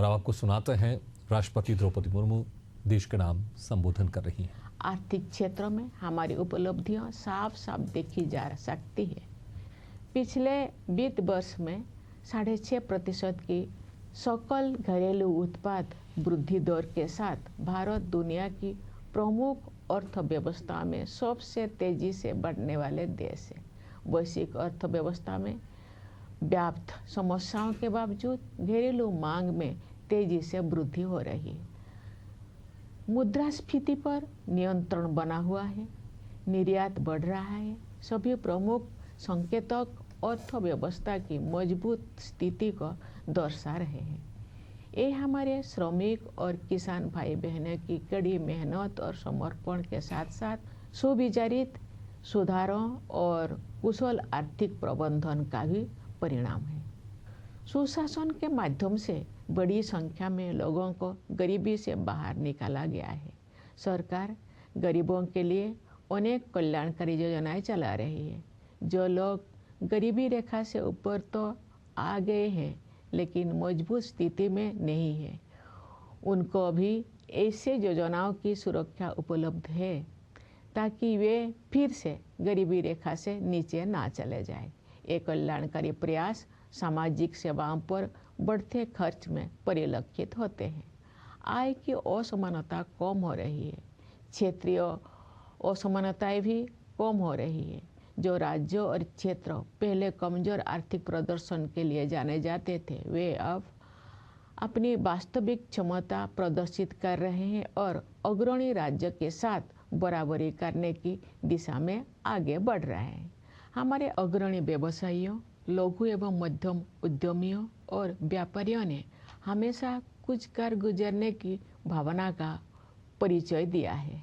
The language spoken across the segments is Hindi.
अब आपको सुनाते हैं राष्ट्रपति द्रौपदी मुर्मू देश के नाम संबोधन कर रही हैं। आर्थिक क्षेत्र में हमारी उपलब्धियां साफ साफ देखी जा सकती है। पिछले वित्त वर्ष में 6.5% की सकल घरेलू उत्पाद वृद्धि दर के साथ भारत दुनिया की प्रमुख अर्थव्यवस्था में सबसे तेजी से बढ़ने वाले देश है। वैश्विक अर्थव्यवस्था में व्याप्त समस्याओं के बावजूद घरेलू मांग में तेजी से वृद्धि हो रही है। मुद्रास्फीति पर नियंत्रण बना हुआ है, निर्यात बढ़ रहा है। सभी प्रमुख संकेतक अर्थव्यवस्था की मजबूत स्थिति को दर्शा रहे हैं। ये हमारे श्रमिक और किसान भाई बहनों की कड़ी मेहनत और समर्पण के साथ साथ सुविचारित सुधारों और कुशल आर्थिक प्रबंधन का भी परिणाम है। सुशासन के माध्यम से बड़ी संख्या में लोगों को गरीबी से बाहर निकाला गया है। सरकार गरीबों के लिए अनेक कल्याणकारी योजनाएं चला रही है। जो लोग गरीबी रेखा से ऊपर तो आ गए हैं लेकिन मजबूत स्थिति में नहीं है, उनको भी ऐसे योजनाओं की सुरक्षा उपलब्ध है ताकि वे फिर से गरीबी रेखा से नीचे ना चले जाए। ये कल्याणकारी प्रयास सामाजिक सेवाओं पर बढ़ते खर्च में परिलक्षित होते हैं। आय की असमानता कम हो रही है, क्षेत्रीय असमानताएं भी कम हो रही है। जो राज्यों और क्षेत्र पहले कमजोर आर्थिक प्रदर्शन के लिए जाने जाते थे, वे अब अपनी वास्तविक क्षमता प्रदर्शित कर रहे हैं और अग्रणी राज्य के साथ बराबरी करने की दिशा में आगे बढ़ रहे हैं। हमारे अग्रणी व्यवसायियों, लघु एवं मध्यम उद्यमियों और व्यापारियों ने हमेशा कुछ कर गुजरने की भावना का परिचय दिया है।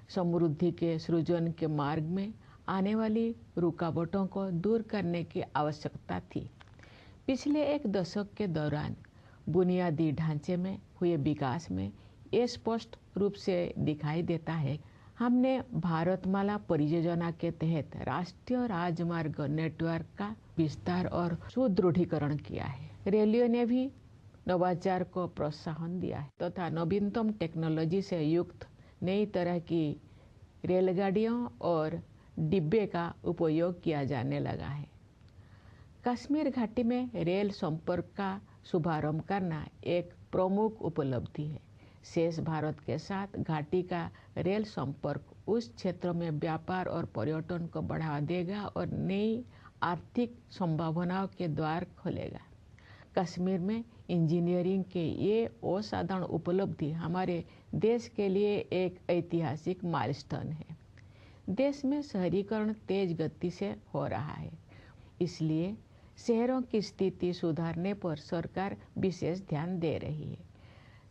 समृद्धि के सृजन के मार्ग में आने वाली रुकावटों को दूर करने की आवश्यकता थी। पिछले एक दशक के दौरान बुनियादी ढांचे में हुए विकास में ये स्पष्ट रूप से दिखाई देता है। हमने भारतमाला परियोजना के तहत राष्ट्रीय राजमार्ग नेटवर्क का विस्तार और सुदृढ़ीकरण किया है। रेलवे ने भी नवाचार को प्रोत्साहन दिया है तथा नवीनतम टेक्नोलॉजी से युक्त नई तरह की रेलगाड़ियों और डिब्बे का उपयोग किया जाने लगा है। कश्मीर घाटी में रेल संपर्क का शुभारंभ करना एक प्रमुख उपलब्धि है। शेष भारत के साथ घाटी का रेल संपर्क उस क्षेत्र में व्यापार और पर्यटन को बढ़ावा देगा और नई आर्थिक संभावनाओं के द्वार खोलेगा। कश्मीर में इंजीनियरिंग के ये असाधारण उपलब्धि हमारे देश के लिए एक ऐतिहासिक माइलस्टोन है। देश में शहरीकरण तेज गति से हो रहा है, इसलिए शहरों की स्थिति सुधारने पर सरकार विशेष ध्यान दे रही है।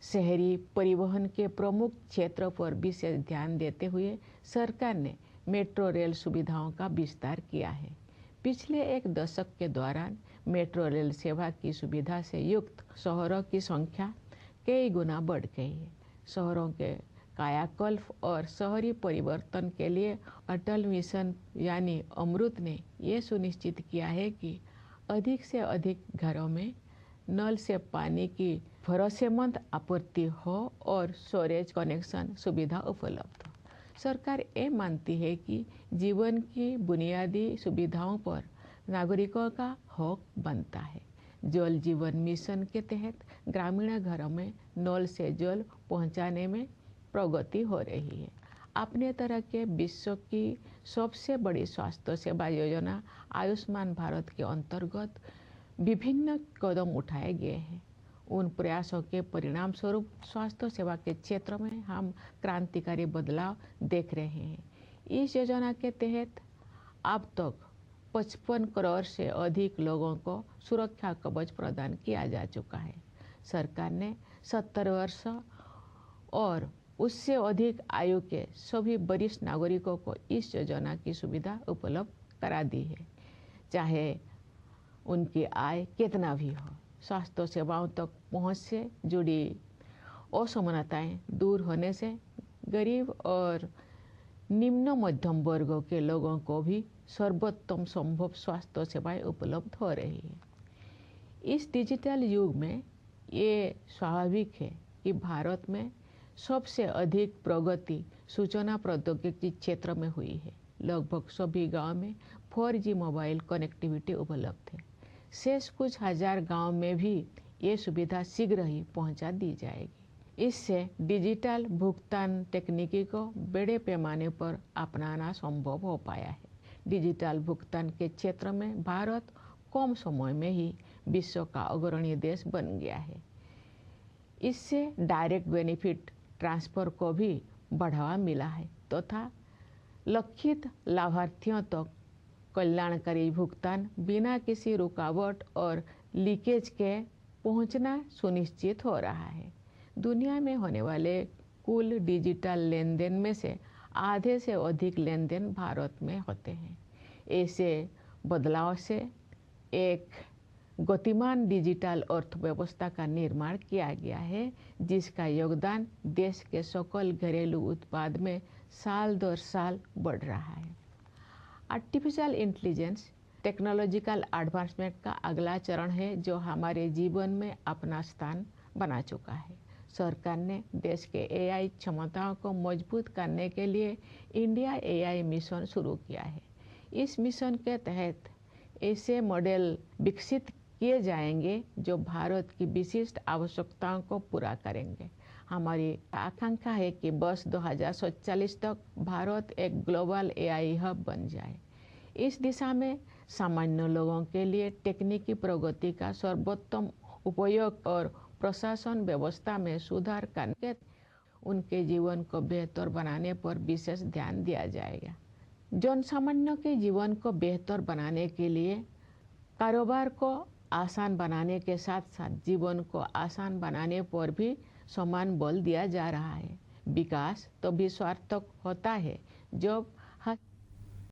शहरी परिवहन के प्रमुख क्षेत्रों पर विशेष ध्यान देते हुए सरकार ने मेट्रो रेल सुविधाओं का विस्तार किया है। पिछले एक दशक के दौरान मेट्रो रेल सेवा की सुविधा से युक्त शहरों की संख्या कई गुना बढ़ गई है। शहरों के कायाकल्प और शहरी परिवर्तन के लिए अटल मिशन यानी अमृत ने ये सुनिश्चित किया है कि अधिक से अधिक घरों में नल से पानी की भरोसेमंद आपूर्ति हो और स्टोरेज कनेक्शन सुविधा उपलब्ध हो। सरकार ये मानती है कि जीवन की बुनियादी सुविधाओं पर नागरिकों का हक बनता है। जल जीवन मिशन के तहत ग्रामीण घरों में नल से जल पहुंचाने में प्रगति हो रही है। अपने तरह के विश्व की सबसे बड़ी स्वास्थ्य सेवा योजना आयुष्मान भारत के अंतर्गत विभिन्न कदम उठाए गए हैं। उन प्रयासों के परिणाम स्वरूप स्वास्थ्य सेवा के क्षेत्र में हम क्रांतिकारी बदलाव देख रहे हैं। इस योजना के तहत अब तक 55 करोड़ से अधिक लोगों को सुरक्षा कवच प्रदान किया जा चुका है। सरकार ने 70 वर्ष और उससे अधिक आयु के सभी वरिष्ठ नागरिकों को इस योजना की सुविधा उपलब्ध करा दी है, चाहे उनकी आय कितना भी हो। स्वास्थ्य सेवाओं तक पहुंच से जुड़ी असमानताएं दूर होने से गरीब और निम्न मध्यम वर्गों के लोगों को भी सर्वोत्तम संभव स्वास्थ्य सेवाएं उपलब्ध हो रही है। इस डिजिटल युग में ये स्वाभाविक है कि भारत में सबसे अधिक प्रगति सूचना प्रौद्योगिकी क्षेत्र में हुई है। लगभग सभी गांव में 4G मोबाइल कनेक्टिविटी उपलब्ध है। शेष कुछ हजार गांव में भी ये सुविधा शीघ्र ही पहुंचा दी जाएगी। इससे डिजिटल भुगतान तकनीकी को बड़े पैमाने पर अपनाना संभव हो पाया है। डिजिटल भुगतान के क्षेत्र में भारत कम समय में ही विश्व का अग्रणी देश बन गया है। इससे डायरेक्ट बेनिफिट ट्रांसफर को भी बढ़ावा मिला है तथा लक्षित लाभार्थियों तक कल्याणकारी भुगतान बिना किसी रुकावट और लीकेज के पहुंचना सुनिश्चित हो रहा है। दुनिया में होने वाले कुल डिजिटल लेन देन में से आधे से अधिक लेन देन भारत में होते हैं। ऐसे बदलाव से एक गतिमान डिजिटल अर्थव्यवस्था का निर्माण किया गया है, जिसका योगदान देश के सकल घरेलू उत्पाद में साल दर साल बढ़ रहा है। आर्टिफिशियल इंटेलिजेंस टेक्नोलॉजिकल एडवांसमेंट का अगला चरण है जो हमारे जीवन में अपना स्थान बना चुका है। सरकार ने देश के AI क्षमताओं को मजबूत करने के लिए इंडिया AI मिशन शुरू किया है। इस मिशन के तहत ऐसे मॉडल विकसित किए जाएंगे जो भारत की विशिष्ट आवश्यकताओं को पूरा करेंगे। हमारी आकांक्षा है कि वर्ष 2047 तक भारत एक ग्लोबल AI हब बन जाए। इस दिशा में सामान्य लोगों के लिए तकनीकी प्रगति का सर्वोत्तम उपयोग और प्रशासन व्यवस्था में सुधार करके उनके जीवन को बेहतर बनाने पर विशेष ध्यान दिया जाएगा। जनसामान्य के जीवन को बेहतर बनाने के लिए कारोबार को आसान बनाने के साथ साथ जीवन को आसान बनाने पर भी समान बल दिया जा रहा है। विकास तभी सार्थक होता है जब